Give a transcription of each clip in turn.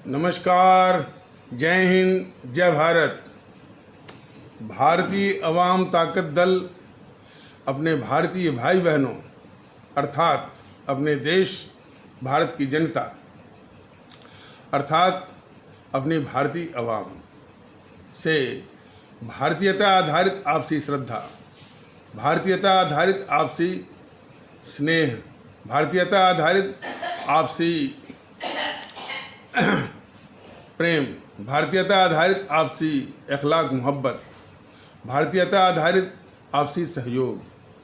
नमस्कार, जय हिंद, जय भारत। भारतीय अवाम ताकत दल अपने भारतीय भाई बहनों अर्थात अपने देश भारत की जनता अर्थात अपनी भारतीय अवाम से भारतीयता आधारित आपसी श्रद्धा, भारतीयता आधारित आपसी स्नेह, भारतीयता आधारित आपसी प्रेम, भारतीयता आधारित आपसी अखलाक मोहब्बत, भारतीयता आधारित आपसी सहयोग,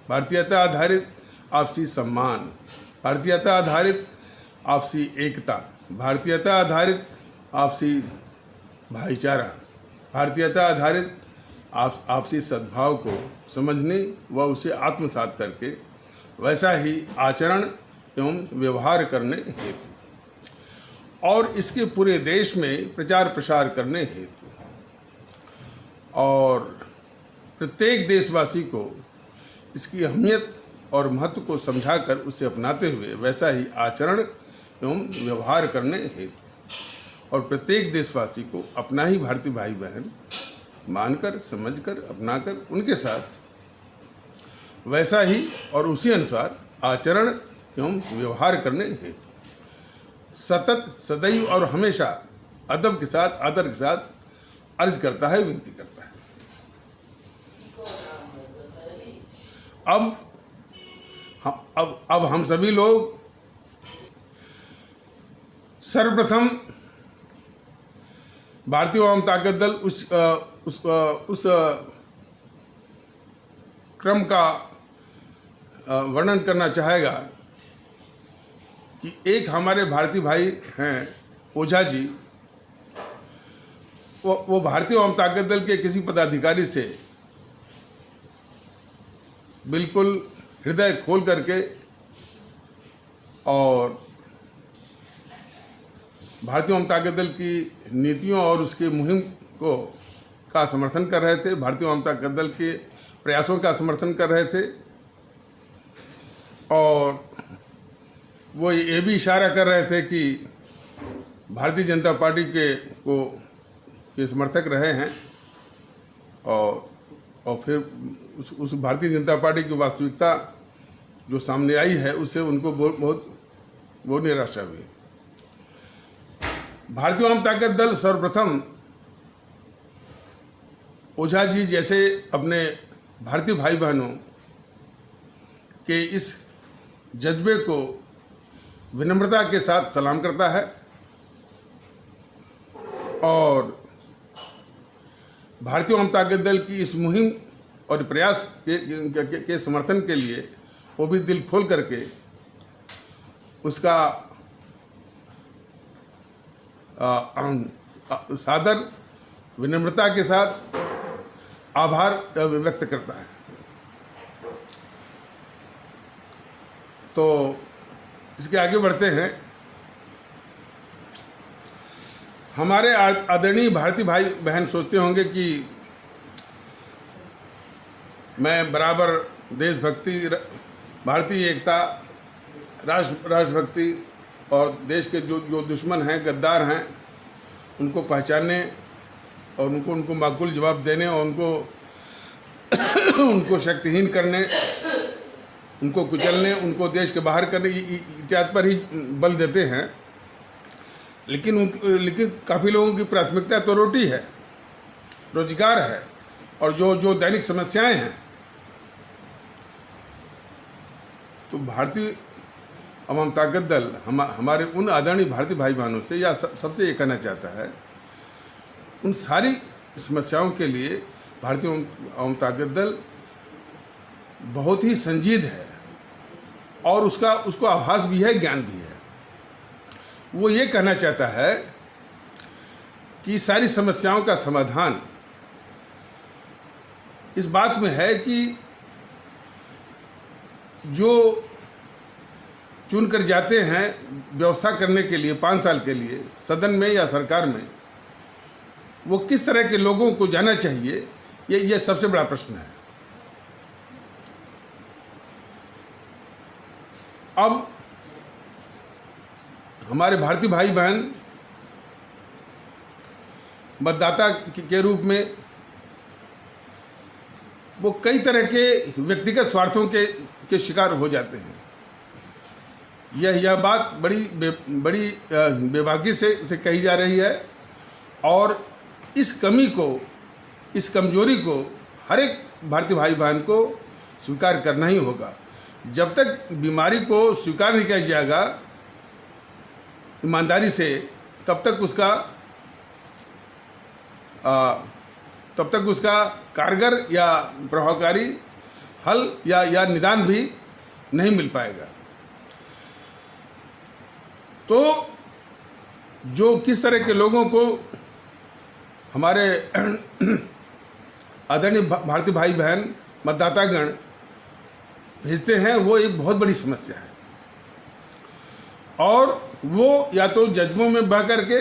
भारतीयता आधारित आपसी सम्मान, भारतीयता आधारित आपसी एकता, भारतीयता आधारित आपसी भाईचारा, भारतीयता आधारित आपसी सद्भाव को समझने व उसे आत्मसात करके वैसा ही आचरण एवं व्यवहार करने हेतु और इसके पूरे देश में प्रचार प्रसार करने हेतु और प्रत्येक देशवासी को इसकी अहमियत और महत्व को समझाकर उसे अपनाते हुए वैसा ही आचरण एवं व्यवहार करने हेतु और प्रत्येक देशवासी को अपना ही भारतीय भाई बहन मानकर, समझकर, अपनाकर उनके साथ वैसा ही और उसी अनुसार आचरण एवं व्यवहार करने हेतु सतत, सदैव और हमेशा अदब के साथ, आदर के साथ अर्ज करता है, विनती करता है। अब हम सभी लोग सर्वप्रथम भारतीय अवाम ताकत दल उस क्रम का वर्णन करना चाहेगा कि एक हमारे भारतीय भाई हैं ओझा जी, वो भारतीय अवाम ताकत दल के किसी पदाधिकारी से बिल्कुल हृदय खोल करके और भारतीय अवाम ताकत दल की नीतियों और उसकी मुहिम का समर्थन कर रहे थे, भारतीय अवाम ताकत दल के प्रयासों का समर्थन कर रहे थे और वो ये भी इशारा कर रहे थे कि भारतीय जनता पार्टी के समर्थक रहे हैं और फिर उस भारतीय जनता पार्टी की वास्तविकता जो सामने आई है उससे उनको बहुत निराशा हुई। भारतीय अवाम ताकत दल सर्वप्रथम ओझा जी जैसे अपने भारतीय भाई बहनों के इस जज्बे को विनम्रता के साथ सलाम करता है और भारतीय अवाम ताकत दल की इस मुहिम और प्रयास के समर्थन के लिए वो भी दिल खोल करके उसका सादर विनम्रता के साथ आभार व्यक्त करता है। तो इसके आगे बढ़ते हैं। हमारे आदरणीय भारतीय भाई बहन सोचते होंगे कि मैं बराबर देशभक्ति, भारतीय एकता, राष्ट्रभक्ति और देश के जो दुश्मन हैं, गद्दार हैं, उनको पहचानने और उनको माकूल जवाब देने और उनको शक्तिहीन करने, उनको कुचलने, उनको देश के बाहर करने इत्यादि पर ही बल देते हैं। लेकिन काफ़ी लोगों की प्राथमिकता तो रोटी है, रोजगार है और जो दैनिक समस्याएं हैं। तो भारतीय अवाम ताकत दल हमारे उन आदरणीय भारतीय भाई बहनों से या सबसे ये कहना चाहता है, उन सारी समस्याओं के लिए भारतीय अवाम ताकत दल बहुत ही संजीद है और उसको आभास भी है, ज्ञान भी है। वो ये कहना चाहता है कि सारी समस्याओं का समाधान इस बात में है कि जो चुन कर जाते हैं व्यवस्था करने के लिए 5 साल के लिए सदन में या सरकार में, वो किस तरह के लोगों को जाना चाहिए, ये सबसे बड़ा प्रश्न है। अब हमारे भारतीय भाई बहन मतदाता के रूप में वो कई तरह के व्यक्तिगत स्वार्थों के शिकार हो जाते हैं। यह बात बड़ी बेबाकी से कही जा रही है और इस कमी को, इस कमजोरी को हर एक भारतीय भाई बहन को स्वीकार करना ही होगा। जब तक बीमारी को स्वीकार नहीं किया जाएगा ईमानदारी से, तब तक उसका कारगर या प्रभावकारी हल या निदान भी नहीं मिल पाएगा। तो जो किस तरह के लोगों को हमारे आदरणीय भारतीय भाई बहन मतदातागण भेजते हैं, वो एक बहुत बड़ी समस्या है। और वो या तो जज्बों में बह करके,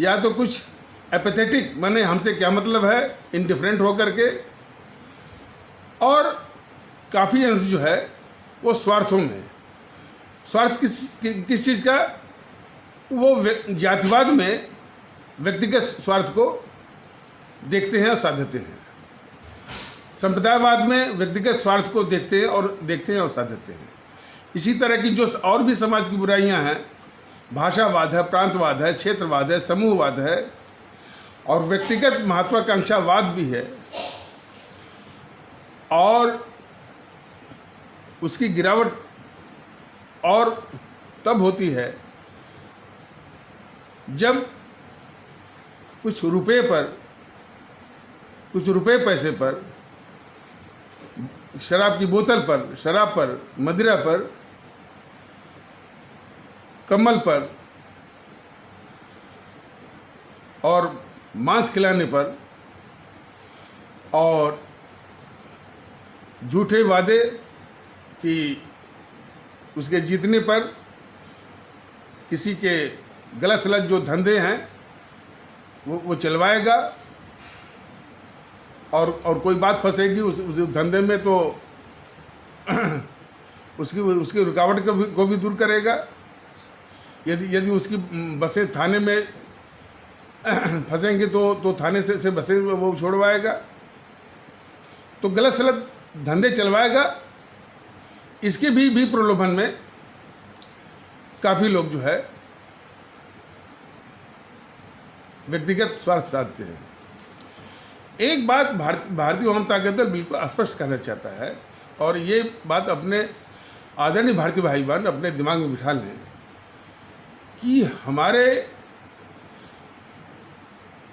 या तो कुछ एपैथेटिक, माने हमसे क्या मतलब है, इंडिफरेंट हो करके, और काफ़ी अंश जो है वो स्वार्थों में। स्वार्थ किस चीज़ का? वो जातिवाद में व्यक्तिगत स्वार्थ को देखते हैं और साधते हैं, संप्रदायवाद में व्यक्तिगत स्वार्थ को देखते हैं और साधते हैं। इसी तरह की जो और भी समाज की बुराइयां हैं, भाषावाद है, प्रांतवाद है, क्षेत्रवाद है, समूहवाद है और व्यक्तिगत महत्वाकांक्षावाद भी है। और उसकी गिरावट और तब होती है जब कुछ रुपए पैसे पर, शराब की बोतल पर, शराब पर, मदिरा पर, कम्बल पर और मांस खिलाने पर और झूठे वादे कि उसके जीतने पर किसी के गलत सलत जो धंधे हैं वो चलवाएगा, और कोई बात फंसेगी उस धंधे में तो उसकी रुकावट को भी दूर करेगा। यदि उसकी बसें थाने में फंसेंगी तो थाने से बसें वो छोड़वाएगा, तो गलत सलत धंधे चलवाएगा। इसके भी प्रलोभन में काफ़ी लोग जो है व्यक्तिगत स्वार्थ साधते हैं। एक बात भारतीय वामता के अंदर बिल्कुल स्पष्ट करना चाहता है, और ये बात अपने आदरणीय भारतीय भाई बहन अपने दिमाग में बिठा लें कि हमारे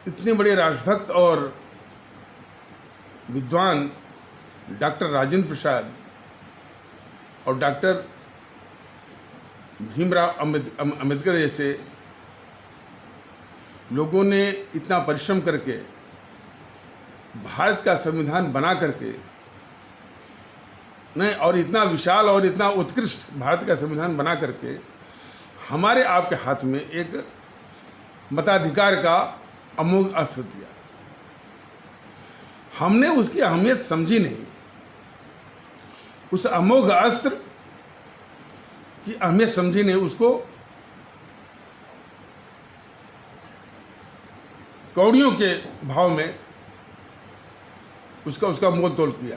इतने बड़े राष्ट्रभक्त और विद्वान डॉक्टर राजेंद्र प्रसाद और डॉक्टर भीमराव अम्बेडकर जैसे लोगों ने इतना परिश्रम करके भारत का संविधान बना करके नहीं, और इतना विशाल और इतना उत्कृष्ट भारत का संविधान बना करके हमारे आपके हाथ में एक मताधिकार का अमोघ अस्त्र दिया। हमने उसकी अहमियत समझी नहीं, उस अमोघ अस्त्र की अहमियत समझी नहीं, उसको कौड़ियों के भाव में उसका मोल तोल किया।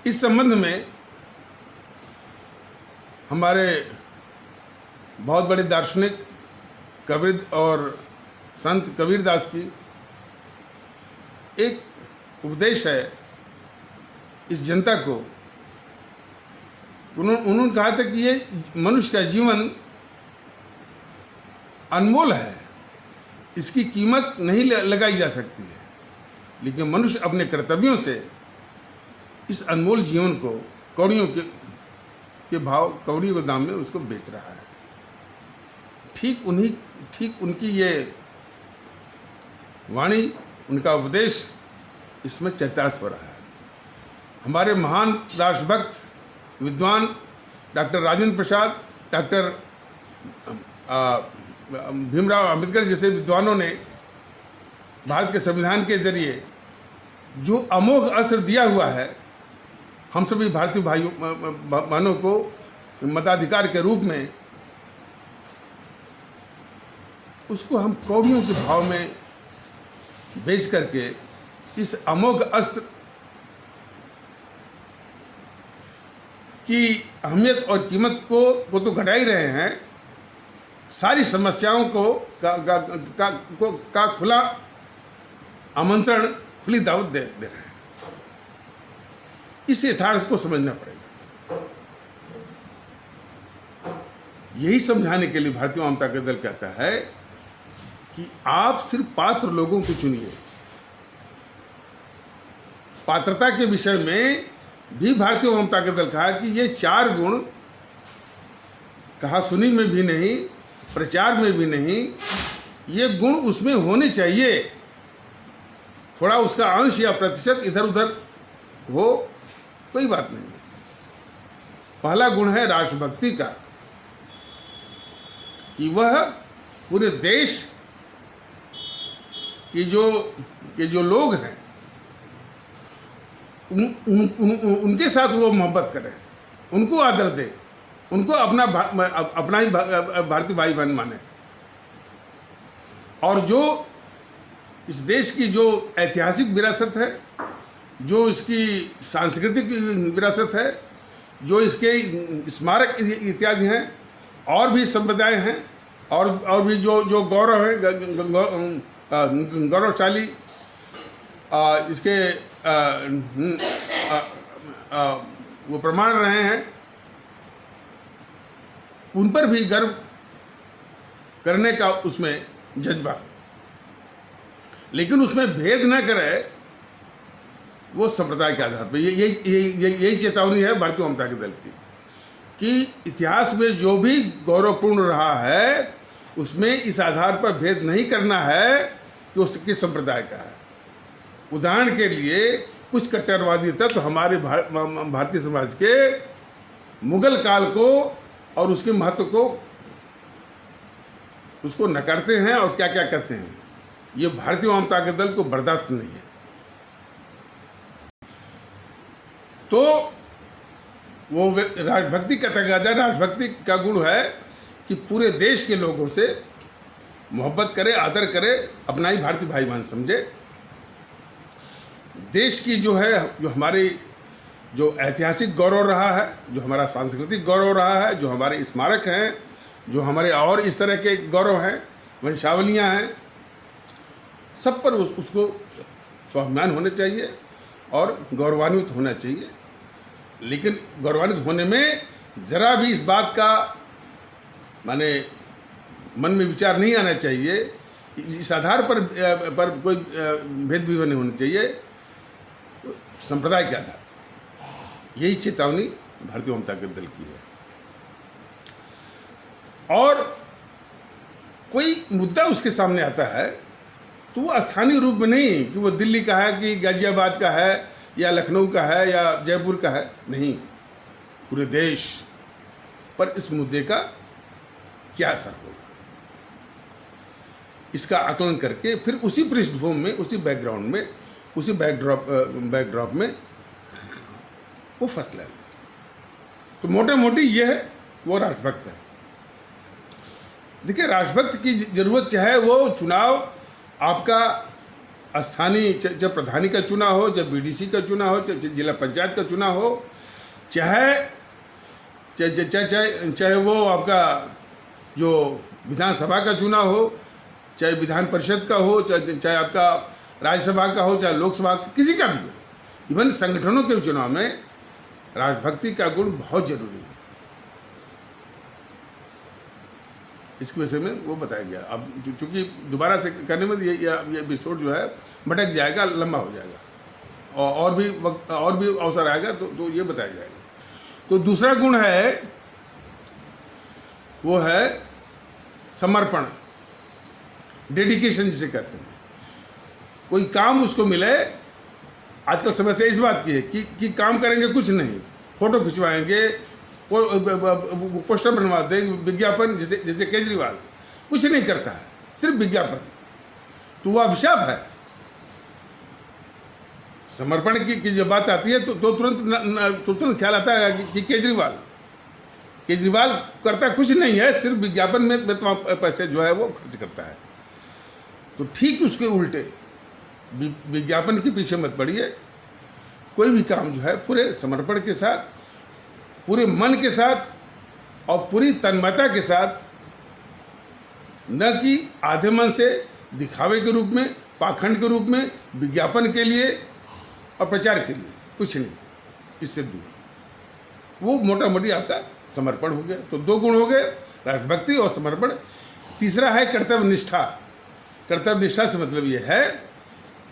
इस संबंध में हमारे बहुत बड़े दार्शनिक कबीर और संत कबीरदास की एक उपदेश है इस जनता को। उन्होंने कहा था कि ये मनुष्य का जीवन अनमोल है, इसकी कीमत नहीं लगाई जा सकती है, लेकिन मनुष्य अपने कर्तव्यों से इस अनमोल जीवन को कौड़ियों के भाव, कौड़ियों के दाम में उसको बेच रहा है। ठीक उनकी ये वाणी, उनका उपदेश इसमें चरितार्थ हो रहा है। हमारे महान राष्ट्रभक्त विद्वान डॉक्टर राजेंद्र प्रसाद, डॉक्टर भीमराव अम्बेडकर जैसे विद्वानों ने भारत के संविधान के जरिए जो अमोघ अस्त्र दिया हुआ है हम सभी भारतीय भाइयों बहनों को मताधिकार के रूप में, उसको हम कौड़ियों के भाव में बेच करके इस अमोघ अस्त्र की अहमियत और कीमत को तो घटा ही रहे हैं, सारी समस्याओं को का खुला आमंत्रण, खुली दावत दे रहे हैं। इस यथार्थ को समझना पड़ेगा। यही समझाने के लिए भारतीय वाम ताकत दल कहता है कि आप सिर्फ पात्र लोगों को चुनिए। पात्रता के विषय में भी भारतीय वाम ताकत दल कहा कि ये 4 गुण कहा सुनी में भी नहीं, प्रचार में भी नहीं, ये गुण उसमें होने चाहिए। थोड़ा उसका अंश या प्रतिशत इधर उधर हो, कोई बात नहीं। पहला गुण है राष्ट्रभक्ति का, कि वह पूरे देश के जो लोग हैं उनके साथ वो मोहब्बत करे, उनको आदर दे, उनको अपना ही भारतीय भाई बहन माने। और जो इस देश की जो ऐतिहासिक विरासत है, जो इसकी सांस्कृतिक विरासत है, जो इसके स्मारक इत्यादि हैं, और भी संप्रदाय हैं, और भी जो गौरव है, गौरवशाली इसके वो प्रमाण रहे हैं, उन पर भी गर्व करने का उसमें जज्बा, लेकिन उसमें भेद न करे वो संप्रदाय के आधार पर। यही चेतावनी है भारतीय वाम ताकत दल की, कि इतिहास में जो भी गौरवपूर्ण रहा है उसमें इस आधार पर भेद नहीं करना है कि वो किस संप्रदाय का है। उदाहरण के लिए कुछ कट्टरवादी तत्व हमारे भारतीय समाज के मुगल काल को और उसके महत्व को उसको नकारते हैं और क्या क्या करते हैं। ये भारतीय वाम ताकत दल को बर्दाश्त नहीं है। तो वो राष्ट्रभक्ति का तकाजा, राष्ट्रभक्ति का गुण है कि पूरे देश के लोगों से मोहब्बत करे, आदर करे, अपना ही भारतीय भाई बहन समझे। देश की जो हमारी जो ऐतिहासिक गौरव रहा है, जो हमारा सांस्कृतिक गौरव रहा है, जो हमारे स्मारक हैं, जो हमारे और इस तरह के गौरव हैं, वंशावलियाँ हैं, सब पर उसको स्वाभिमान होने चाहिए और गौरवान्वित होना चाहिए। लेकिन गौरवान्वित होने में ज़रा भी इस बात का माने मन में विचार नहीं आना चाहिए, इस आधार पर कोई भेद भी नहीं होना चाहिए संप्रदाय के आधार। यही चेतावनी भारतीय वाम ताकत दल की है। और कोई मुद्दा उसके सामने आता है तो वो स्थानीय रूप में नहीं कि वो दिल्ली का है, कि गाजियाबाद का है, या लखनऊ का है, या जयपुर का है, नहीं, पूरे देश पर इस मुद्दे का क्या असर होगा, इसका आकलन करके फिर उसी पृष्ठभूमि में, उसी बैकग्राउंड में, उसी बैकड्रॉप में वो फैसला ले। तो मोटा मोटी ये है वो राष्ट्रभक्त है। देखिए, राष्ट्रभक्त की जरूरत चाहे वो चुनाव आपका स्थानीय, चाहे प्रधानी का चुनाव हो, चाहे बीडीसी का चुनाव हो, चाहे जिला पंचायत का चुनाव हो, चाहे वो आपका जो विधानसभा का चुनाव हो, चाहे विधान परिषद का हो, चाहे आपका राज्यसभा का हो, चाहे लोकसभा, किसी का भी हो, इवन संगठनों के चुनाव में राष्ट्रभक्ति का गुण बहुत जरूरी है। इसके विषय में वो बताया गया। अब चूंकि दोबारा से करने में ये एपिसोड जो है भटक जाएगा, लंबा हो जाएगा, और भी वक्त, और भी अवसर आएगा तो ये बताया जाएगा। तो दूसरा गुण है वो है समर्पण, डेडिकेशन जिसे कहते हैं। कोई काम उसको मिले, आजकल समस्या इस बात की है कि काम करेंगे कुछ नहीं, फोटो खिंचवाएंगे, पोस्टर बनवा देंगे, विज्ञापन, जैसे केजरीवाल कुछ नहीं करता है, सिर्फ विज्ञापन, तो वह अभिशाप है। समर्पण की जब बात आती है तो तुरंत ख्याल आता है कि केजरीवाल केजरीवाल करता कुछ नहीं है, सिर्फ विज्ञापन में तमाम पैसे जो है वो खर्च करता है। तो ठीक उसके उल्टे विज्ञापन के पीछे मत पड़िए, कोई भी काम जो है पूरे समर्पण के साथ, पूरे मन के साथ और पूरी तन्मयता के साथ, न कि आधे मन से, दिखावे के रूप में, पाखंड के रूप में, विज्ञापन के लिए और प्रचार के लिए, कुछ नहीं, इससे दूर। वो मोटा मोटी आपका समर्पण हो गया। तो 2 गुण हो गए, राष्ट्रभक्ति और समर्पण। तीसरा है कर्तव्य निष्ठा। कर्तव्य निष्ठा से मतलब ये है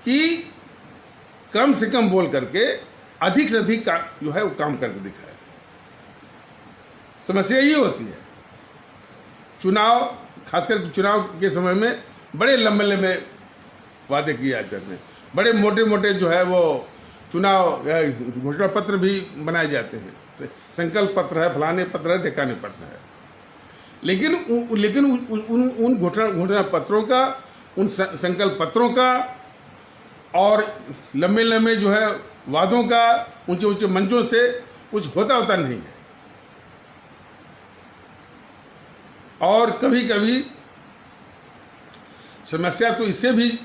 कि कम से कम बोल करके अधिक से अधिक जो है वो काम करके दिखाए। समस्या ये होती है चुनाव, खासकर चुनाव के समय में बड़े लंबे लंबे वादे किए जाते हैं, बड़े मोटे मोटे जो है वो चुनाव घोषणा पत्र भी बनाए जाते हैं, संकल्प पत्र है, फलाने पत्र है, ढिकाने पत्र है। लेकिन उन घोषणा पत्रों का, उन संकल्प पत्रों का और लंबे लंबे जो है वादों का ऊंचे ऊंचे मंचों से कुछ होता नहीं है। और कभी कभी समस्या तो इससे भी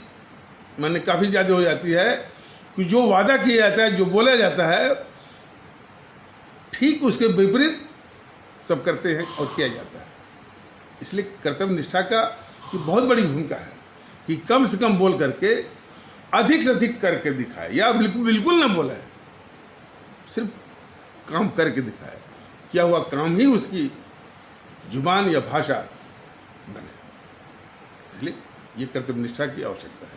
मैंने काफ़ी ज़्यादा हो जाती है कि जो वादा किया जाता है, जो बोला जाता है, ठीक उसके विपरीत सब करते हैं और किया जाता है। इसलिए कर्तव्य निष्ठा का की बहुत बड़ी भूमिका है कि कम से कम बोल करके अधिक से अधिक करके दिखाए, या बिल्कुल ना बोला है, सिर्फ काम करके दिखाए। किया हुआ काम ही उसकी जुबान या भाषा बने। इसलिए ये कर्तव्य निष्ठा की आवश्यकता है।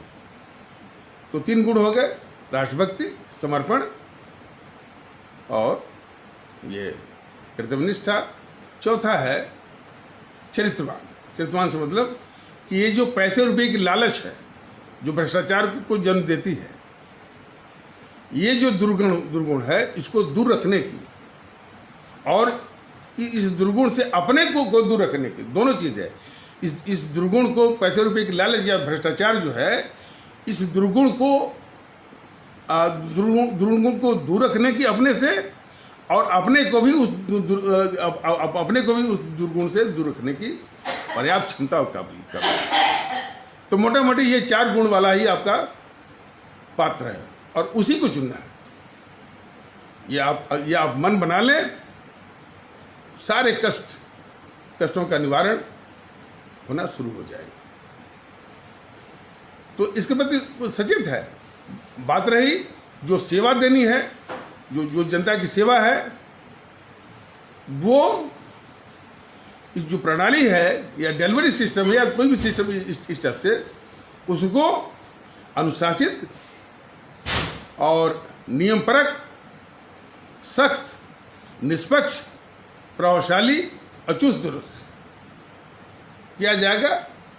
तो 3 गुण हो गए, राष्ट्रभक्ति, समर्पण और ये कर्तव्य निष्ठा। चौथा है चरित्रवान। चरित्रवान से मतलब कि ये जो पैसे रुपए की लालच है, जो भ्रष्टाचार को जन्म देती है, ये जो दुर्गुण है, इसको दूर रखने की और इस दुर्गुण से अपने को दूर रखने की, दोनों चीज़ है। इस दुर्गुण को, पैसे रुपए की लालच या भ्रष्टाचार जो है, इस दुर्गुण को दूर रखने की अपने से, और अपने को भी उस दुर्गुण से दूर रखने की पर्याप्त क्षमता और काबिलियत। तो मोटा मोटी ये 4 गुण वाला ही आपका पात्र है और उसी को चुनना है। ये आप मन बना लें, सारे कष्टों का निवारण होना शुरू हो जाएगा। तो इसके प्रति सचेत है। बात रही जो सेवा देनी है, जो जनता की सेवा है, वो इस जो प्रणाली है या डिलीवरी सिस्टम है या कोई भी सिस्टम इस टाइप से, उसको अनुशासित और नियमपरक, सख्त, निष्पक्ष, प्रभावशाली, अचूक दुरुस्त किया जाएगा।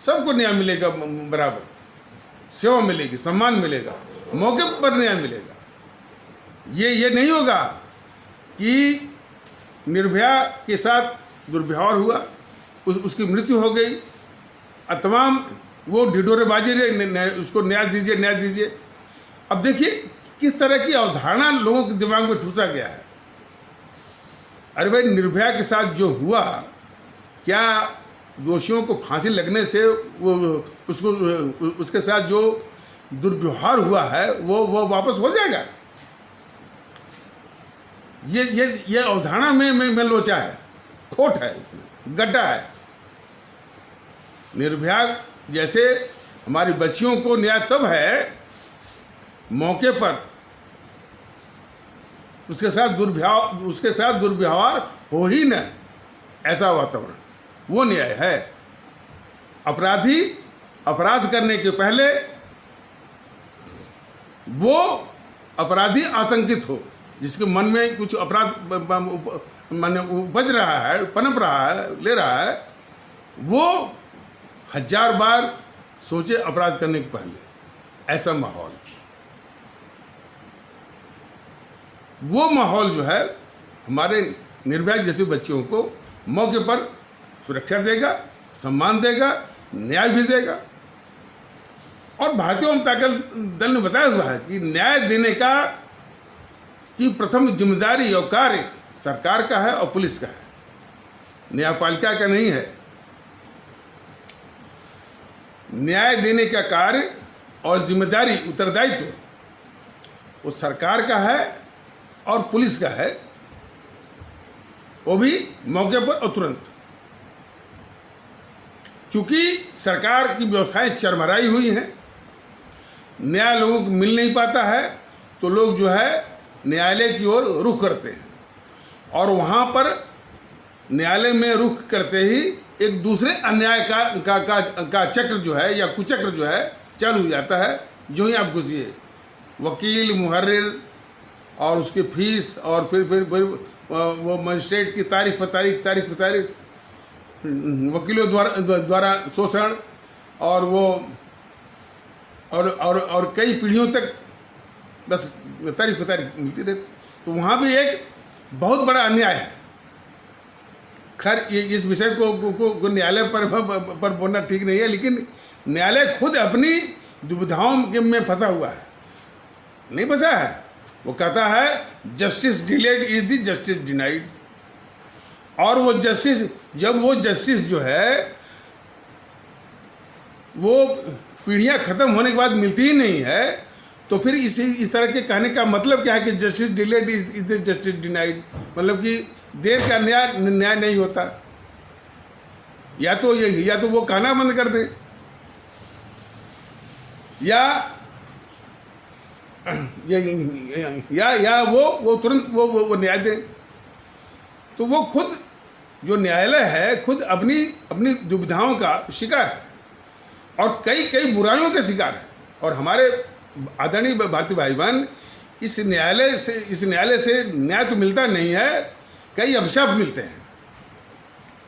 सबको न्याय मिलेगा, बराबर सेवा मिलेगी, सम्मान मिलेगा, मौके पर न्याय मिलेगा। ये नहीं होगा कि निर्भया के साथ दुर्व्यवहार हुआ, उसकी मृत्यु हो गई, तमाम वो ढिढोरेबाजी रहे, उसको न्याय दीजिए। अब देखिए किस तरह की अवधारणा लोगों के दिमाग में ठूसा गया है। अरे भाई, निर्भया के साथ जो हुआ, क्या दोषियों को फांसी लगने से वो उसके साथ जो दुर्व्यवहार हुआ है वो वापस हो जाएगा? ये अवधारणा में लोचा है, खोट है, गड्ढा है। निर्भया जैसे हमारी बच्चियों को न्याय तब है मौके पर उसके साथ दुर्व्यवहार हो ही न, ऐसा वातावरण, वो न्याय है। अपराधी अपराध करने के पहले वो अपराधी आतंकित हो, जिसके मन में कुछ अपराध मन उपज रहा है, पनप रहा है, ले रहा है, वो 1000 बार सोचे अपराध करने के पहले। ऐसा माहौल, वो माहौल जो है हमारे निर्भया जैसे बच्चियों को मौके पर सुरक्षा देगा, सम्मान देगा, न्याय भी देगा। और भारतीय जनता दल ने बताया हुआ है कि न्याय देने की प्रथम जिम्मेदारी और कार्य सरकार का है और पुलिस का है। न्यायपालिका का नहीं है। न्याय देने का कार्य और जिम्मेदारी, उत्तरदायित्व वो सरकार का है और पुलिस का है, वो भी मौके पर और तुरंत। चूंकि सरकार की व्यवस्थाएं चरमराई हुई हैं, न्याय लोगों को मिल नहीं पाता है, तो लोग जो है न्यायालय की ओर रुख करते हैं और वहाँ पर न्यायालय में रुख करते ही एक दूसरे अन्याय का चक्र जो है या कुचक्र जो है चालू हो जाता है। जो ही आप घुसिए, वकील, मुहर्रिर और उसकी फीस और फिर वो मजिस्ट्रेट की तारीख पर तारीख, वकीलों द्वारा शोषण और वो और कई पीढ़ियों तक बस तारीख मिलती रहती। तो वहाँ भी एक बहुत बड़ा अन्याय है। खैर ये इस विषय को न्यायालय पर बोलना ठीक नहीं है, लेकिन न्यायालय खुद अपनी दुविधाओं में फंसा हुआ है। नहीं फंसा है, वो कहता है justice delayed is the justice denied. और वो जस्टिस, जब वो जस्टिस जो है वो पीढ़ियां खत्म होने के बाद मिलती ही नहीं है, तो फिर इस तरह के कहने का मतलब क्या है कि justice delayed is the justice denied, मतलब कि देर का न्याय नहीं होता। या तो वो कहना बंद कर दें या वो तुरंत वो न्याय दें। तो वो खुद जो न्यायालय है खुद अपनी दुविधाओं का शिकार है और कई बुराइयों का शिकार है। और हमारे आदरणीय भारतीय भाई बहन, इस न्यायालय से न्याय तो मिलता नहीं है, कई अभिशाप मिलते हैं।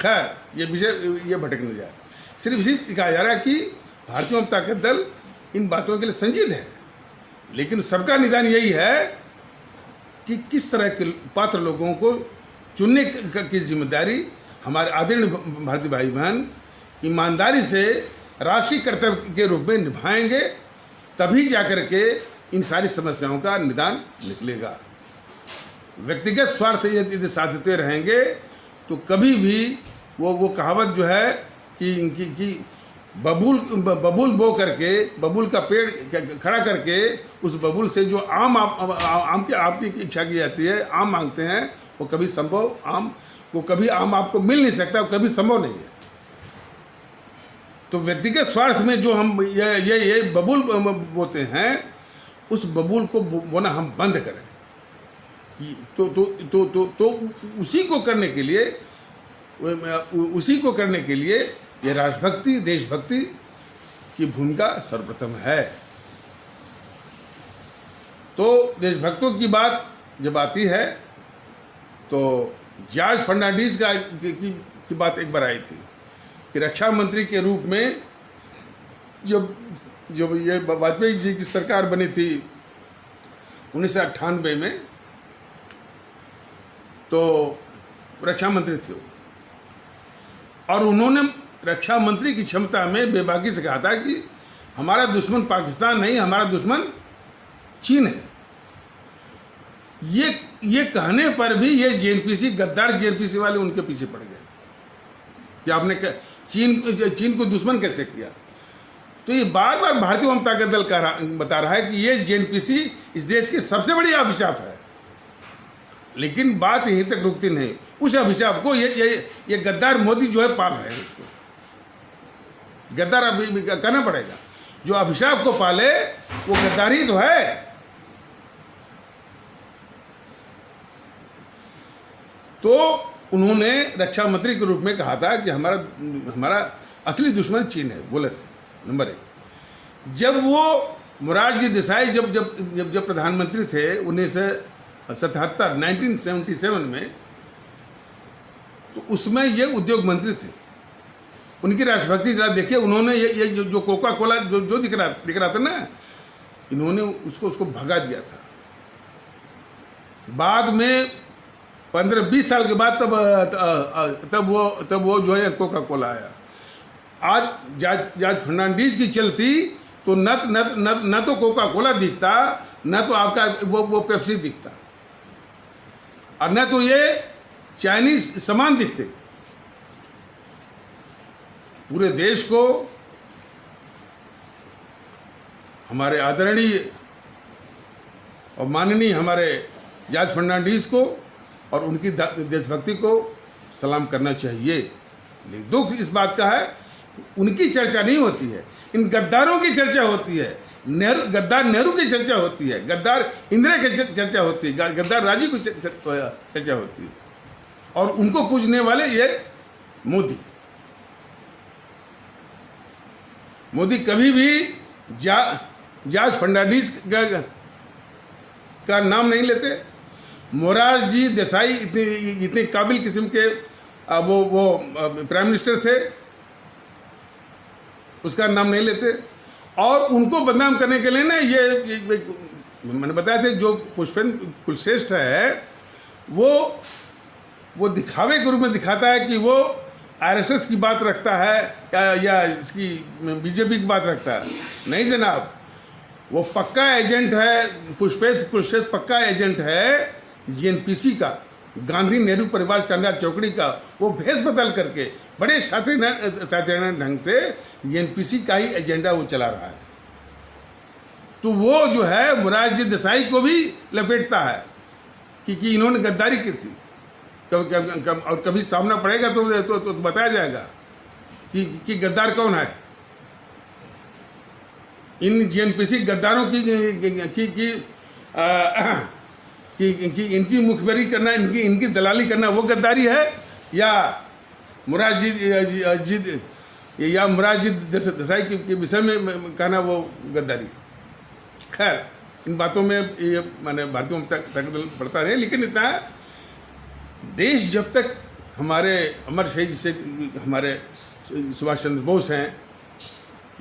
खैर ये विषय ये भटक न जाए। सिर्फ इसी कहा जा रहा है कि भारतीय जनता दल इन बातों के लिए संजीद है, लेकिन सबका निदान यही है कि किस तरह के पात्र लोगों को चुनने की जिम्मेदारी हमारे आदरणीय भारतीय भाई बहन ईमानदारी से राष्ट्रीय कर्तव्य के रूप में निभाएंगे, तभी जाकर के इन सारी समस्याओं का निदान निकलेगा। व्यक्तिगत स्वार्थ यदि साधते रहेंगे तो कभी भी वो कहावत जो है कि बबूल बो करके, बबूल का पेड़ खड़ा करके उस बबूल से जो आम आपकी इच्छा की जाती है, आम मांगते हैं, वो कभी आम आपको मिल नहीं सकता, वो कभी संभव नहीं है। तो व्यक्तिगत स्वार्थ में जो हम ये बबूल बोते हैं, उस बबूल को बोना हम बंद करें। तो उसी को करने के लिए ये राष्ट्रभक्ति, देशभक्ति की भूमिका सर्वप्रथम है। तो देशभक्तों की बात जब आती है तो जॉर्ज फर्नांडिस की बात एक बार आई थी कि रक्षा मंत्री के रूप में जब ये वाजपेयी जी की सरकार बनी थी 1998 में, तो रक्षा मंत्री थे और उन्होंने रक्षा मंत्री की क्षमता में बेबाकी से कहा था कि हमारा दुश्मन पाकिस्तान नहीं, हमारा दुश्मन चीन है। ये कहने पर भी ये जेएनपीसी, गद्दार जेएनपीसी वाले उनके पीछे पड़ गए कि आपने चीन को दुश्मन कैसे किया। तो ये बार बार भारतीय जनता दल बता रहा है कि ये जेएनपीसी इस देश की सबसे बड़ी अभिशाप है, लेकिन बात यहीं तक रुकती नहीं। उस अभिशाप को ये गद्दार मोदी जो है पाल रहे हैं। उसको गद्दार अभी कहना पड़ेगा, जो अभिशाप को पाले वो गद्दारी तो है। तो उन्होंने रक्षा मंत्री के रूप में कहा था कि हमारा असली दुश्मन चीन है, बोले थे। नंबर 1, जब वो मोरारजी देसाई जब प्रधानमंत्री थे 1977 में, तो उसमें ये उद्योग मंत्री थे। उनकी राष्ट्रभक्ति जरा देखिए। उन्होंने ये जो कोका कोला जो दिख रहा था ना, इन्होंने उसको भगा दिया था। बाद में 15-20 साल के बाद तब वो जो है कोका कोला आया। आज जॉर्ज फर्नांडिस की चलती तो न तो कोका कोला दिखता, न तो आपका वो पेप्सी दिखता, और न तो ये चाइनीज सामान दिखते। पूरे देश को, हमारे आदरणीय और माननीय हमारे जॉर्ज फर्नांडीज को और उनकी देशभक्ति को सलाम करना चाहिए। लेकिन दुख इस बात का है, उनकी चर्चा नहीं होती है, इन गद्दारों की चर्चा होती है। गद्दार नेहरू की चर्चा होती है, गद्दार इंदिरा की चर्चा होती है, गद्दार राजीव की चर्चा होती है, और उनको पूजने वाले ये मोदी कभी भी जॉर्ज फर्नांडीज का नाम नहीं लेते। मोरारजी देसाई इतने काबिल किस्म के वो प्राइम मिनिस्टर थे, उसका नाम नहीं लेते। और उनको बदनाम करने के लिए ना ये मैंने बताया थे, जो पुष्पेंद्र कुलश्रेष्ठ है वो दिखावे के रूप में दिखाता है कि वो आरएसएस की बात रखता है या इसकी बीजेपी की बात रखता है। नहीं जनाब, वो पक्का एजेंट है, पुष्पेंद्र कुलश्रेष्ठ पक्का एजेंट है जीएनपीसी का, गांधी नेहरू परिवार चांडाल चौकड़ी का। वो भेष बदल करके बड़े शातिराना ढंग से जीएनपीसी का ही एजेंडा वो चला रहा है। तो वो जो है मोरारजी देसाई को भी लपेटता है कि इन्होंने गद्दारी की थी। और कभी सामना पड़ेगा तो बताया जाएगा कि गद्दार कौन है। इन जीएनपीसी गद्दारों की इनकी मुखबिरी करना, इनकी दलाली करना वो गद्दारी है, या मोरारजी देसाई के विषय में कहना वो गद्दारी। खैर, इन बातों में ये मैंने भारतीयों तक पड़ता रहे, लेकिन इतना है, देश जब तक हमारे अमर शहीद जैसे हमारे सुभाष चंद्र बोस हैं,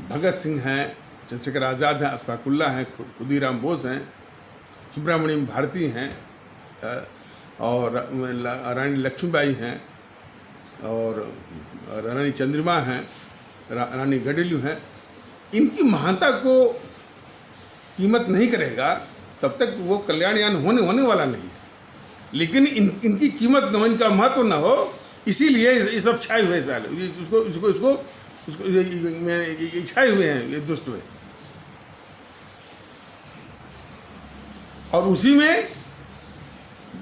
भगत सिंह हैं, चंद्रशेखर आज़ाद हैं, अशफाकुल्ला हैं, खुदीराम बोस हैं, सुब्रमण्यम भारती हैं, और रानी लक्ष्मीबाई हैं, और रानी चंद्रिमा हैं, रानी गडेलू हैं, इनकी महानता को कीमत नहीं करेगा तब तक वो कल्याणयान होने वाला नहीं। लेकिन इनकी कीमत न हो, इनका महत्व न हो, इसीलिए ये सब छाए हुए साल उसको छाए हुए हैं ये दुष्ट हुए। और उसी में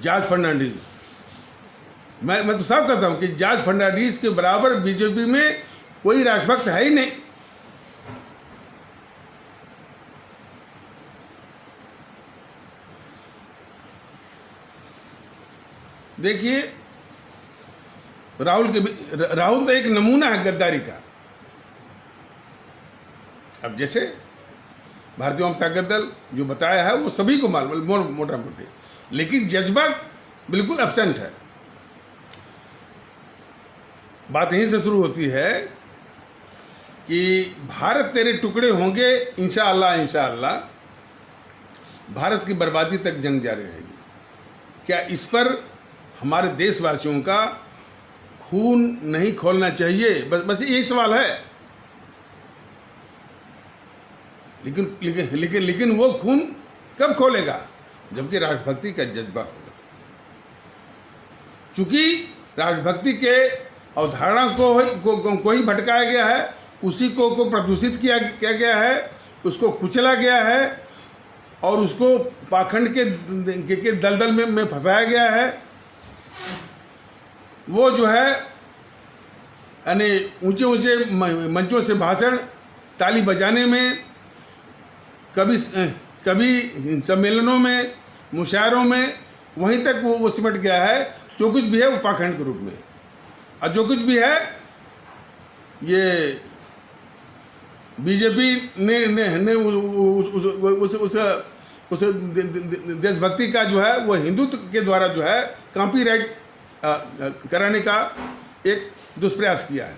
जॉर्ज फर्नांडीज, मैं तो साफ कहता हूं कि जॉर्ज फर्नांडीज के बराबर बीजेपी में कोई राष्ट्रभक्त है ही नहीं। देखिए, राहुल तो एक नमूना है गद्दारी का। अब जैसे भारतीय जनता दल जो बताया है वो सभी को मालूम मोटा मोटी, लेकिन जज्बा बिल्कुल एब्सेंट है। बात यहीं से शुरू होती है कि भारत तेरे टुकड़े होंगे इंशाअल्लाह, इंशाअल्लाह भारत की बर्बादी तक जंग जारी रहेगी। क्या इस पर हमारे देशवासियों का खून नहीं खोलना चाहिए? बस यही सवाल है। लेकिन वो खून कब खोलेगा? जबकि राष्ट्रभक्ति का जज्बा होगा। चूंकि राष्ट्रभक्ति के अवधारणा को ही भटकाया गया है, उसी को प्रदूषित किया गया है, उसको कुचला गया है और उसको पाखंड के दलदल में फंसाया गया है। वो जो है यानी ऊंचे ऊंचे मंचों से भाषण, ताली बजाने में, कभी सम्मेलनों में, मुशायरों में, वहीं तक वो सिमट गया है। जो कुछ भी है वो पाखंड के रूप में, और जो कुछ भी है ये बीजेपी ने उस देशभक्ति का जो है वो हिंदुत्व के द्वारा जो है कॉपीराइट कराने का एक दुष्प्रयास किया है।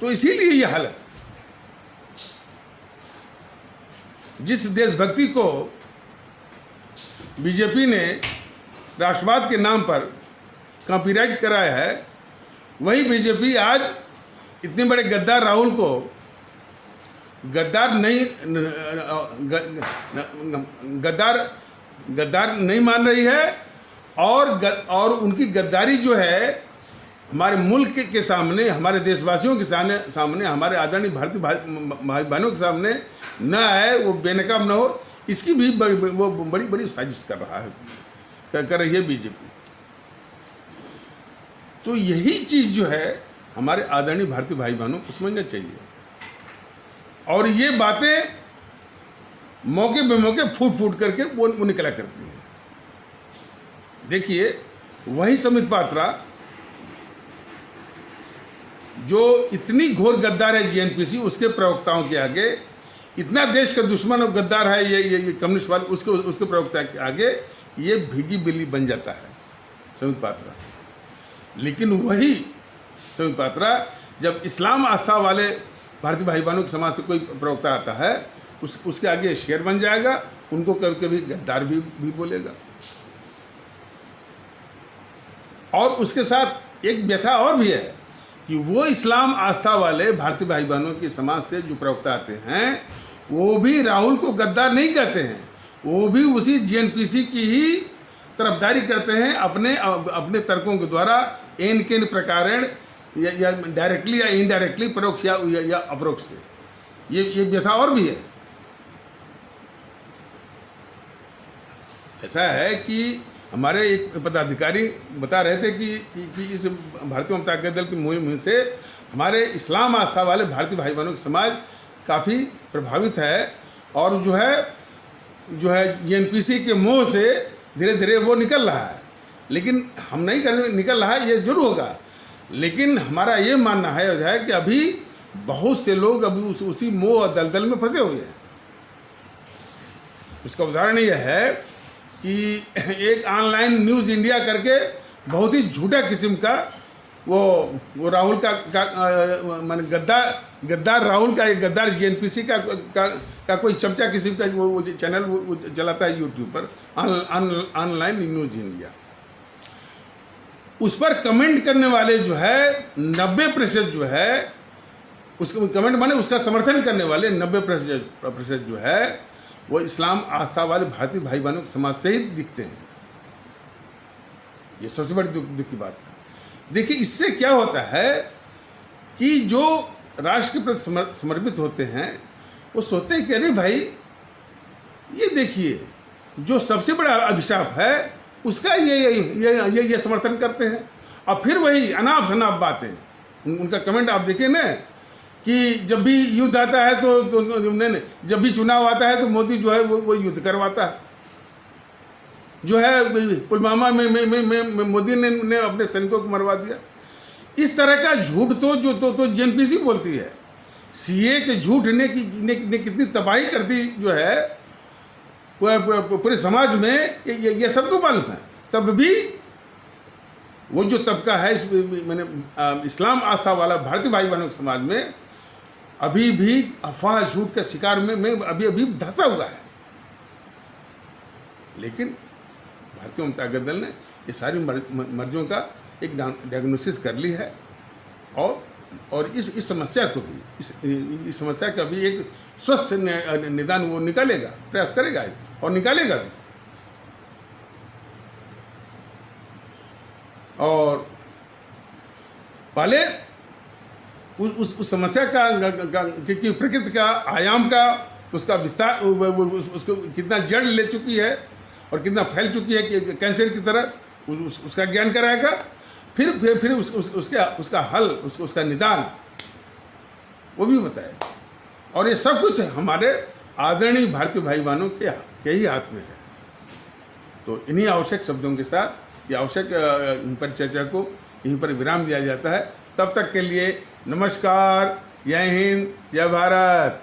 तो इसीलिए ये हालत, जिस देशभक्ति को बीजेपी ने राष्ट्रवाद के नाम पर कॉपीराइट कराया है, वही बीजेपी आज इतने बड़े गद्दार राहुल को गद्दार नहीं मान रही है। और उनकी गद्दारी जो है हमारे मुल्क के सामने, हमारे देशवासियों के सामने, हमारे आदरणीय भारतीय भाई बहनों के सामने न आए, वो बेनकाब न हो, इसकी भी वो बड़ी बड़ी साजिश कर रहा है, कर रही है बीजेपी। तो यही चीज़ जो है हमारे आदरणीय भारतीय भाई बहनों को समझना चाहिए। और ये बातें मौके बेमौके फूट फूट करके वो निकला करती हैं। देखिए, वही संबित पात्रा जो इतनी घोर गद्दार है जीएनपीसी, उसके प्रवक्ताओं के आगे, इतना देश का दुश्मन और गद्दार है ये कम्युनिस्ट वाले, उसके प्रवक्ता के आगे ये भीगी बिल्ली बन जाता है संबित पात्रा। लेकिन वही संबित पात्रा जब इस्लाम आस्था वाले भारतीय भाई बहनों के समाज से कोई प्रवक्ता आता है, उसके आगे शेर बन जाएगा, उनको कभी कभी गद्दार भी बोलेगा। और उसके साथ एक व्यथा और भी है कि वो इस्लाम आस्था वाले भारतीय भाई बहनों के समाज से जो प्रवक्ता आते हैं, वो भी राहुल को गद्दार नहीं कहते हैं, वो भी उसी जीएनपीसी की ही तरफदारी करते हैं अपने तर्कों के द्वारा, एन केन प्रकारेण, या डायरेक्टली या इनडायरेक्टली, परोक्ष या अपरोक्ष से। ये व्यथा और भी है। ऐसा है कि हमारे एक पदाधिकारी बता रहे थे कि इस भारतीय जनता दल की मुहिम से हमारे इस्लाम आस्था वाले भारतीय भाई बहनों का समाज काफ़ी प्रभावित है, और जो है जीएनपीसी के मोह से धीरे धीरे वो निकल रहा है। लेकिन हम नहीं कर निकल रहा है, ये जरूर होगा। लेकिन हमारा ये मानना है कि अभी बहुत से लोग अभी उसी मोह और दलदल में फंसे हुए हैं। उसका उदाहरण यह है कि एक ऑनलाइन न्यूज़ इंडिया करके बहुत ही झूठा किस्म का वो राहुल मान गद्दार राहुल का, एक गद्दार जीएनपीसी का कोई चमचा किस्म का वो चैनल वो चलाता है यूट्यूब पर, ऑनलाइन न्यूज़ इंडिया। उस पर कमेंट करने वाले जो है 90% जो है, उसका कमेंट माने उसका समर्थन करने वाले 90% जो है वो इस्लाम आस्था वाले भारतीय भाई बहनों के समाज से ही दिखते हैं। ये सबसे बड़ी दुख की बात है। देखिए, इससे क्या होता है कि जो राष्ट्र के प्रति समर्पित होते हैं वो सोचते हैं कि अरे भाई, ये देखिए जो सबसे बड़ा अभिशाप है उसका ये समर्थन करते हैं। और फिर वही अनाप शनाप बातें, उनका कमेंट आप देखिए ना कि जब भी युद्ध आता है तो जब भी चुनाव आता है तो मोदी जो है वो युद्ध करवाता है। जो है पुलवामा में मोदी ने अपने सैनिकों को मरवा दिया। इस तरह का झूठ तो जीएनपीसी बोलती है। सीए के झूठ ने कितनी तबाही कर दी जो है पूरे समाज में, ये सबको मालूम है। तब भी वो जो तबका है मैंने इस्लाम आस्था वाला भारतीय भाई बहनों के समाज में अभी भी अफवाह झूठ का शिकार में अभी धंसा हुआ है। लेकिन भारतीय जनता दल ने ये सारी मर्जियों का एक डायग्नोसिस कर ली है, और इस समस्या को भी इस समस्या का भी एक स्वस्थ निदान वो निकालेगा, प्रयास करेगा और निकालेगा भी। और पहले उस समस्या की प्रकृति का, आयाम का, उसका विस्तार, उसको कितना जड़ ले चुकी है और कितना फैल चुकी है कि कैंसर की तरह उसका ज्ञान कराएगा। फिर उसका हल, उसका निदान वो भी बताएगा। और ये सब कुछ हमारे आदरणीय भारतीय भाई बहनों के ही हाथ में है। तो इन्हीं आवश्यक शब्दों के साथ ये आवश्यक परिचर्चा को यहीं पर विराम दिया जाता है। तब तक के लिए नमस्कार, जय हिंद, जय भारत।